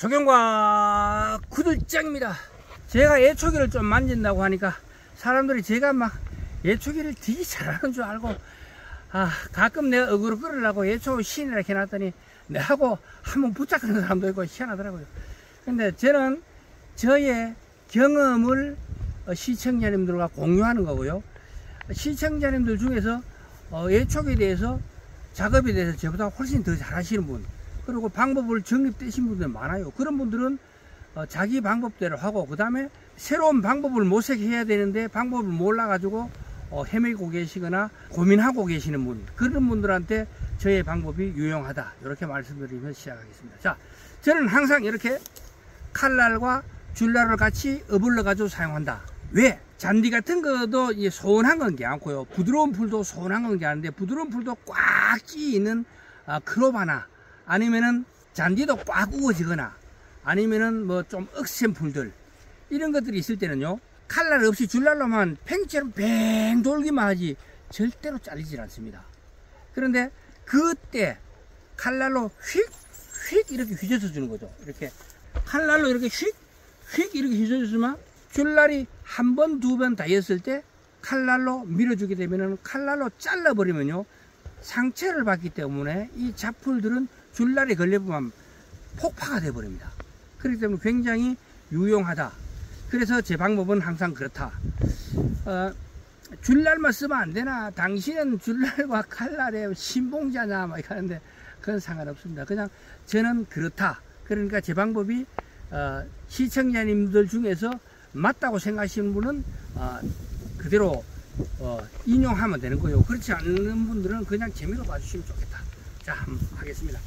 조경과 구들장입니다. 제가 예초기를 좀 만진다고 하니까 사람들이 제가 막 예초기를 되게 잘하는 줄 알고 가끔 내가 어그로 끌으려고 예초 신이라 해놨더니 내하고 한번 붙잡는 사람도 있고 희한하더라고요. 근데 저는 저의 경험을 시청자님들과 공유하는 거고요. 시청자님들 중에서 예초기에 대해서 작업에 대해서 저보다 훨씬 더 잘하시는 분, 그리고 방법을 정립되신 분들 많아요. 그런 분들은 자기 방법대로 하고, 그 다음에 새로운 방법을 모색해야 되는데 방법을 몰라가지고 헤매고 계시거나 고민하고 계시는 분, 그런 분들한테 저의 방법이 유용하다, 이렇게 말씀드리면서 시작하겠습니다. 자, 저는 항상 이렇게 칼날과 줄날을 같이 어불러 가지고 사용한다. 왜? 잔디 같은 것도 소원한 건 게 않고요, 부드러운 풀도 소원한 건 게 아닌데, 부드러운 풀도 꽉 찌 있는 크로바나, 아니면은 잔디도 꽉 우거지거나, 아니면은 뭐 좀 억센 풀들, 이런 것들이 있을 때는요, 칼날 없이 줄날로만 팽이처럼 뱅 돌기만 하지 절대로 잘리질 않습니다. 그런데 그때 칼날로 휙 이렇게 휘저어 주는 거죠. 이렇게 칼날로 이렇게 휙 이렇게 휘저어 주면 줄날이 한 번, 두 번 다였을 때 칼날로 밀어주게 되면은, 칼날로 잘라버리면요, 상처를 받기 때문에 이 잡풀들은 줄날에 걸려보면 폭파가 되어버립니다. 그렇기 때문에 굉장히 유용하다. 그래서 제 방법은 항상 그렇다. 줄날만 쓰면 안 되나? 당신은 줄날과 칼날에 신봉자냐? 막 하는데 그건 상관없습니다. 그냥 저는 그렇다. 그러니까 제 방법이 시청자님들 중에서 맞다고 생각하시는 분은 그대로 인용하면 되는 거예요. 그렇지 않는 분들은 그냥 재미로 봐주시면 좋겠다. 자, 한번 하겠습니다.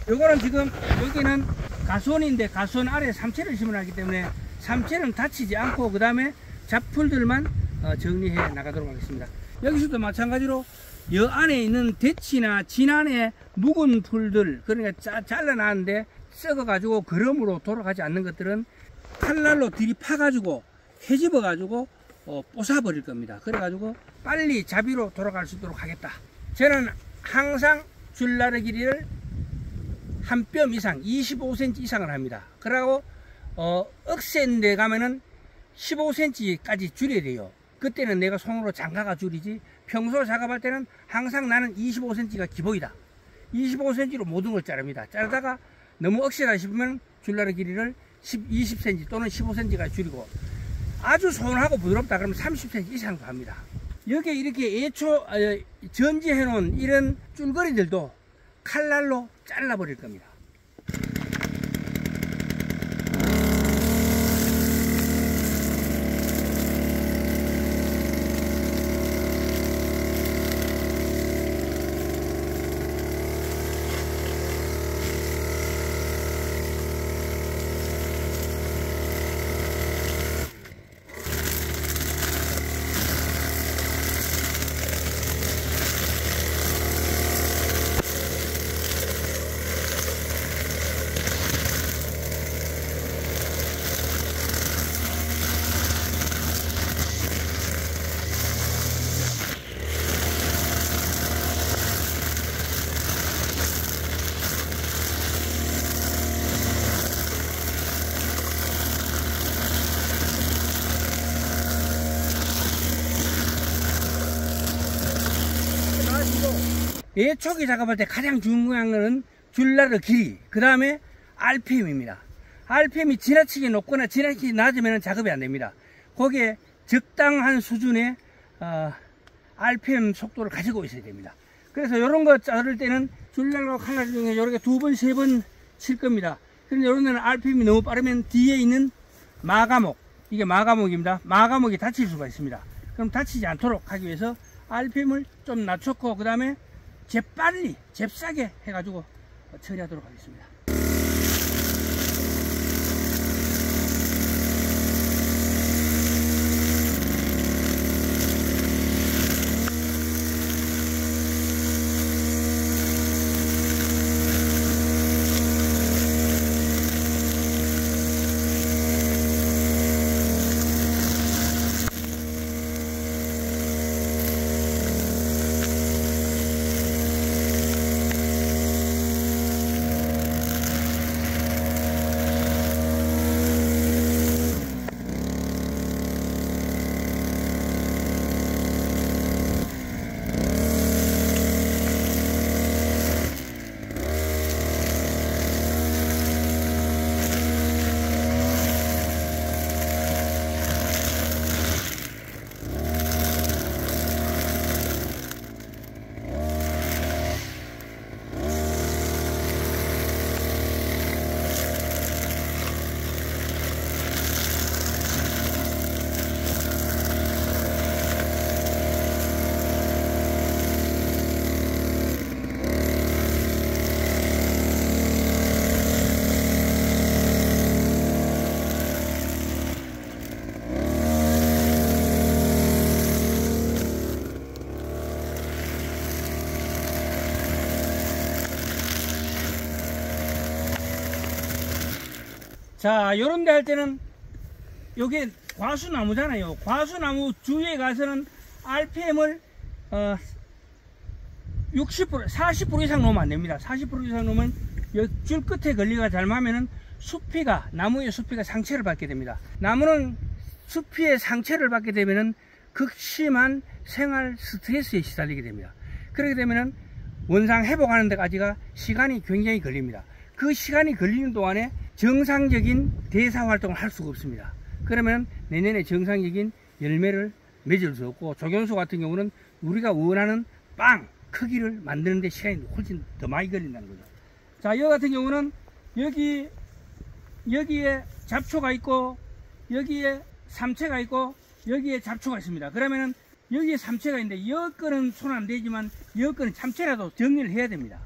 요거는 지금 여기는 가수원인데, 가수원 아래 삼채를 심어놨기 때문에 삼채는 다치지 않고 그 다음에 잡풀들만 정리해 나가도록 하겠습니다. 여기서도 마찬가지로 여 안에 있는 대치나 진안에 묵은 풀들, 그러니까 잘라놨는데 썩어가지고 거름으로 돌아가지 않는 것들은 칼날로 들이파가지고 헤집어가지고 뽀사버릴 겁니다. 그래가지고 빨리 자비로 돌아갈 수 있도록 하겠다. 저는 항상 줄날의 길이를 한 뼘 이상, 25cm 이상을 합니다. 그러고 억센 데 가면은 15cm까지 줄여야 돼요. 그때는 내가 손으로 장가가 줄이지, 평소 작업할 때는 항상 나는 25cm가 기본이다. 25cm로 모든 걸 자릅니다. 자르다가 너무 억세다 싶으면 줄날의 길이를 20cm 또는 15cm까지 줄이고, 아주 소원하고 부드럽다 그러면 30cm 이상도 합니다. 여기에 이렇게 예초 전지해 놓은 이런 줄거리들도 칼날로 잘라버릴 겁니다. 예초기 작업할 때 가장 중요한 것은 줄날의 길이, 그 다음에 RPM입니다. RPM이 지나치게 높거나 지나치게 낮으면 작업이 안 됩니다. 거기에 적당한 수준의 RPM 속도를 가지고 있어야 됩니다. 그래서 이런 거 자를 때는 줄날과 칼날 중에 이렇게 두 번, 세 번 칠 겁니다. 그런데 이런 데는 RPM이 너무 빠르면 뒤에 있는 마감목, 이게 마감목입니다. 마감목이 다칠 수가 있습니다. 그럼 다치지 않도록 하기 위해서 RPM을 좀 낮췄고, 그 다음에 재빨리, 잽싸게 해가지고 처리하도록 하겠습니다. 자, 요런 데 할 때는 요게 과수나무잖아요. 과수나무 주위에 가서는 RPM을 60%, 40% 이상 놓으면 안 됩니다. 40% 이상 놓으면 줄 끝에 걸리가 잘맞으면은 수피가, 나무의 수피가 상처를 받게 됩니다. 나무는 수피의 상처를 받게 되면은 극심한 생활 스트레스에 시달리게 됩니다. 그렇게 되면은 원상 회복하는 데까지가 시간이 굉장히 걸립니다. 그 시간이 걸리는 동안에 정상적인 대사 활동을 할 수가 없습니다. 그러면 내년에 정상적인 열매를 맺을 수 없고, 조경수 같은 경우는 우리가 원하는 빵 크기를 만드는 데 시간이 훨씬 더 많이 걸린다는 거죠. 자, 이 같은 경우는 여기에 잡초가 있고, 여기에 삼채가 있고, 여기에 잡초가 있습니다. 그러면은 여기에 삼채가 있는데 여건은 손 안 대지만 여건은 참채라도 정리를 해야 됩니다.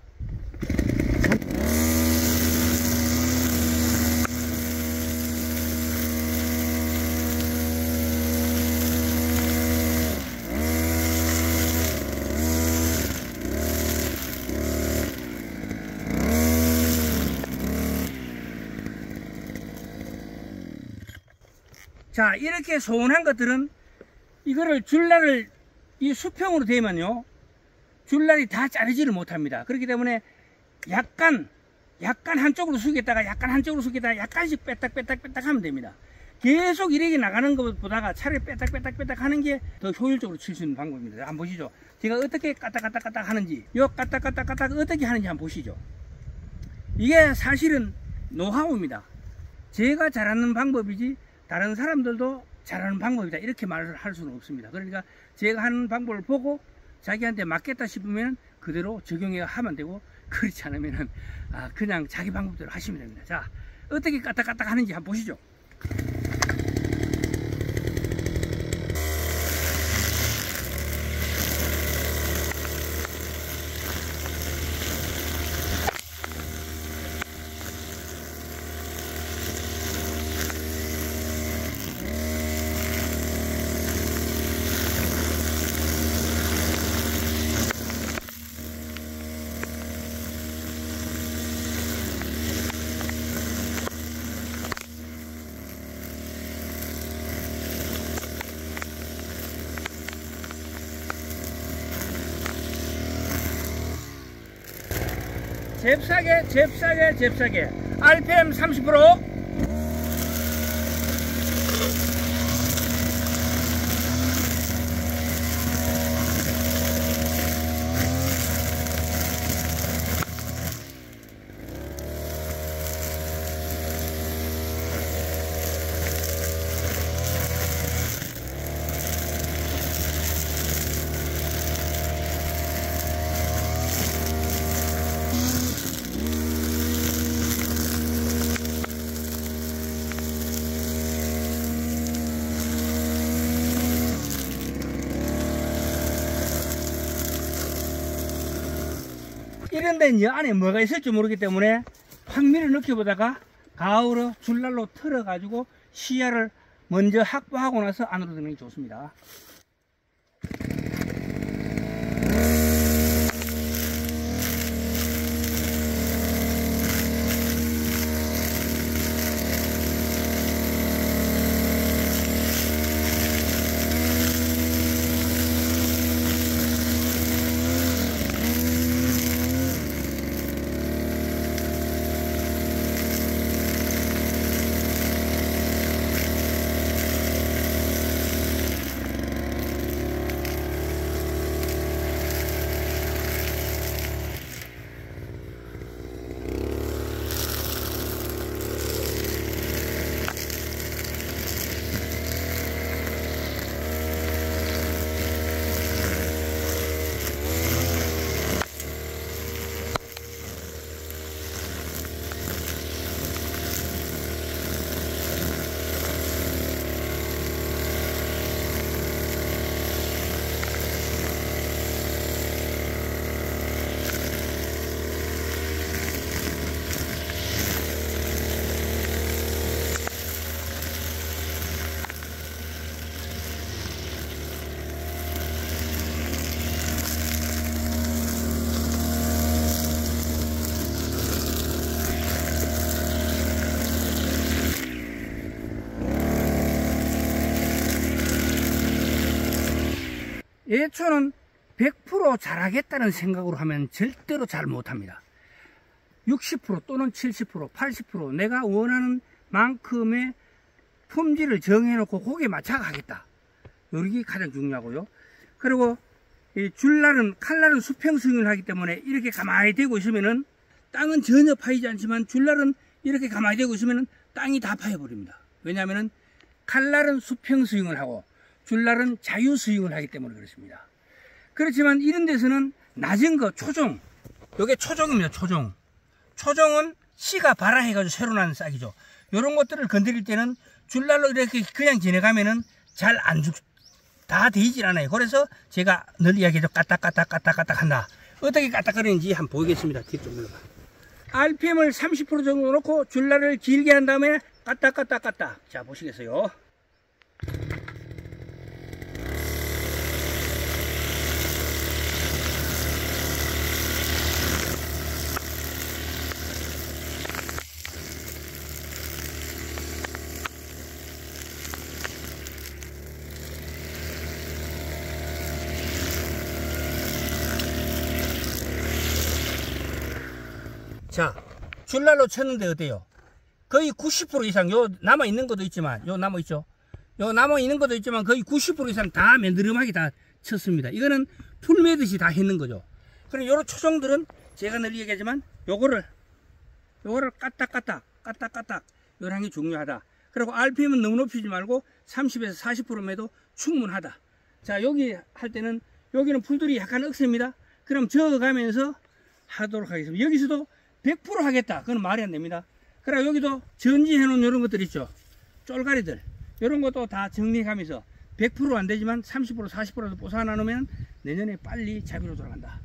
자, 이렇게 소원한 것들은 이거를 줄날을 이 수평으로 되면요, 줄날이 다 자르지를 못합니다. 그렇기 때문에 약간 한쪽으로 숙였다가 약간 한쪽으로 숙였다가 약간씩 빼딱 하면 됩니다. 계속 이렇게 나가는 것보다가 차라리 빼딱 하는 게 더 효율적으로 칠 수 있는 방법입니다. 한번 보시죠. 제가 어떻게 까딱 하는지, 요 까딱 어떻게 하는지 한번 보시죠. 이게 사실은 노하우입니다. 제가 잘하는 방법이지 다른 사람들도 잘하는 방법이다, 이렇게 말을 할 수는 없습니다. 그러니까 제가 하는 방법을 보고 자기한테 맞겠다 싶으면 그대로 적용해 하면 되고, 그렇지 않으면 그냥 자기 방법대로 하시면 됩니다. 자, 어떻게 까딱 하는지 한번 보시죠. 잽싸게 RPM 30%. 이런데 이제 안에 뭐가 있을지 모르기 때문에 황미를 넣기보다가 가을로 줄날로 틀어 가지고 시야를 먼저 확보하고 나서 안으로 드는 게 좋습니다. 예초는 100% 잘하겠다는 생각으로 하면 절대로 잘 못합니다. 60% 또는 70%, 80% 내가 원하는 만큼의 품질을 정해놓고 거기에 맞춰 가겠다. 이게 가장 중요하고요. 그리고 이 줄날은 칼날은 수평승을 하기 때문에 이렇게 가만히 대고 있으면은 땅은 전혀 파이지 않지만 줄날은 이렇게 가만히 대고 있으면은 땅이 다 파여버립니다. 왜냐하면은 칼날은 수평 스윙을 하고 줄날은 자유 스윙을 하기 때문에 그렇습니다. 그렇지만 이런 데서는 낮은 거 초종, 요게 초종입니다. 초종. 초종은 씨가 발아해가지고 새로 나는 싹이죠. 요런 것들을 건드릴 때는 줄날로 이렇게 그냥 지나가면은 잘 안 다 되질 않아요. 그래서 제가 늘 이야기하죠. 까딱까딱까딱까딱 한다. 어떻게 까딱거리는지 한번 보이겠습니다. 뒤쪽 눌러봐. RPM을 30% 정도 놓고 줄날을 길게 한 다음에 까딱까딱까딱. 자, 보시겠어요? 자, 줄날로 쳤는데 어때요? 거의 90% 이상, 요 남아있는 것도 있지만, 요 남아있죠? 요 남아있는 것도 있지만 거의 90% 이상 다 맨드름하게 다 쳤습니다. 이거는 풀 매듯이 다 했는 거죠. 그럼 요런 초종들은 제가 늘 얘기하지만 요거를 까딱까딱 요런 게 중요하다. 그리고 RPM은 너무 높이지 말고 30에서 40% 매도 충분하다. 자, 여기 할 때는 여기는 풀들이 약간 억셉니다. 그럼 저어가면서 하도록 하겠습니다. 여기서도 100% 하겠다. 그건 말이 안 됩니다. 그리고 여기도 전지해 놓은 이런 것들 있죠. 쫄가리들. 이런 것도 다 정리해가면서 100% 안 되지만 30% 40%도 뽀사나 놓으면 내년에 빨리 자비로 돌아간다.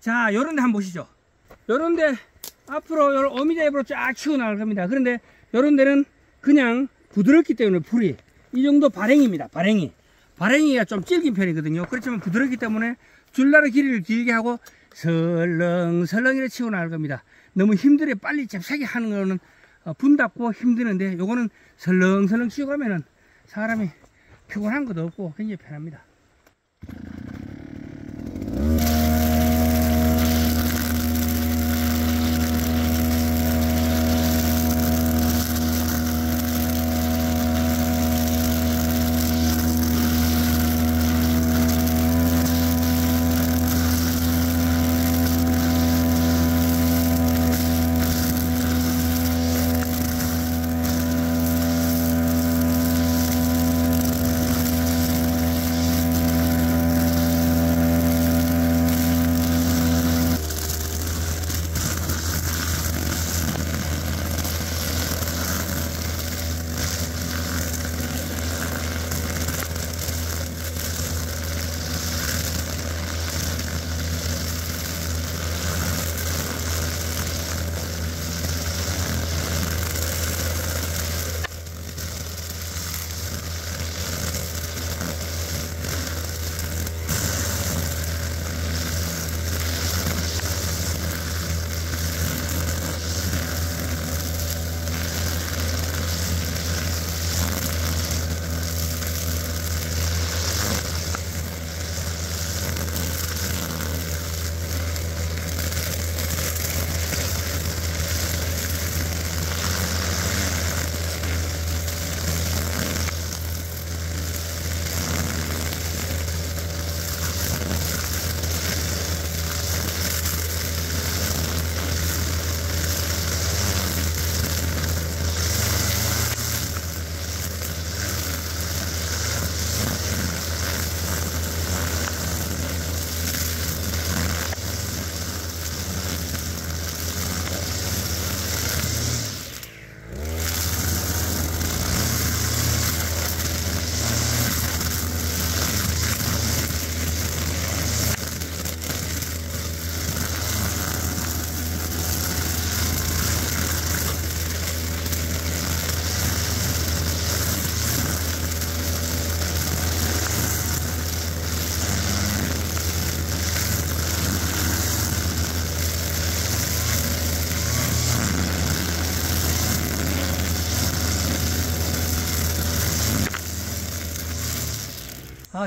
자, 요런데 한번 보시죠. 요런데 앞으로 요런 어미자 앱으로 쫙 치고 나갈 겁니다. 그런데 요런 데는 그냥 부드럽기 때문에 풀이 이 정도 발행입니다. 발행이가 좀 질긴 편이거든요. 그렇지만 부드럽기 때문에 줄날의 길이를 길게 하고 설렁설렁 이렇게 치고 나갈 겁니다. 너무 힘들게 빨리 잽싸게 하는 거는 분답고 힘드는데 요거는 설렁설렁 치고 가면은 사람이 피곤한 것도 없고 굉장히 편합니다.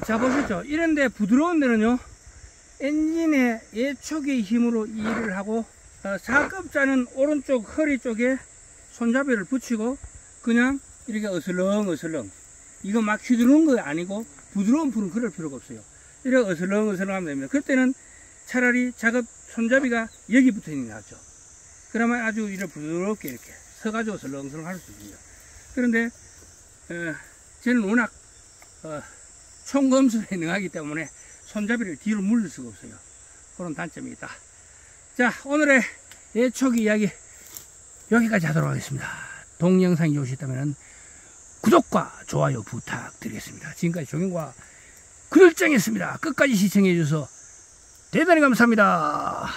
자, 보셨죠? 이런데 부드러운 데는요, 엔진의 예초기 힘으로 일을 하고, 4급자는 오른쪽 허리 쪽에 손잡이를 붙이고, 그냥 이렇게 어슬렁어슬렁. 이거 막 휘두르는 거 아니고, 부드러운 풀은 그럴 필요가 없어요. 이렇게 어슬렁어슬렁 하면 됩니다. 그때는 차라리 작업 손잡이가 여기 붙어 있는 게 낫죠. 그러면 아주 이렇게 부드럽게 이렇게 서가지고 어슬렁어슬렁 할 수 있습니다. 그런데, 저는 워낙, 총검술에 능하기 때문에 손잡이를 뒤로 물릴 수가 없어요. 그런 단점이 있다. 자, 오늘의 예초기 이야기 여기까지 하도록 하겠습니다. 동영상이 좋으셨다면 구독과 좋아요 부탁드리겠습니다. 지금까지 종영과 구일장이었습니다. 끝까지 시청해 주셔서 대단히 감사합니다.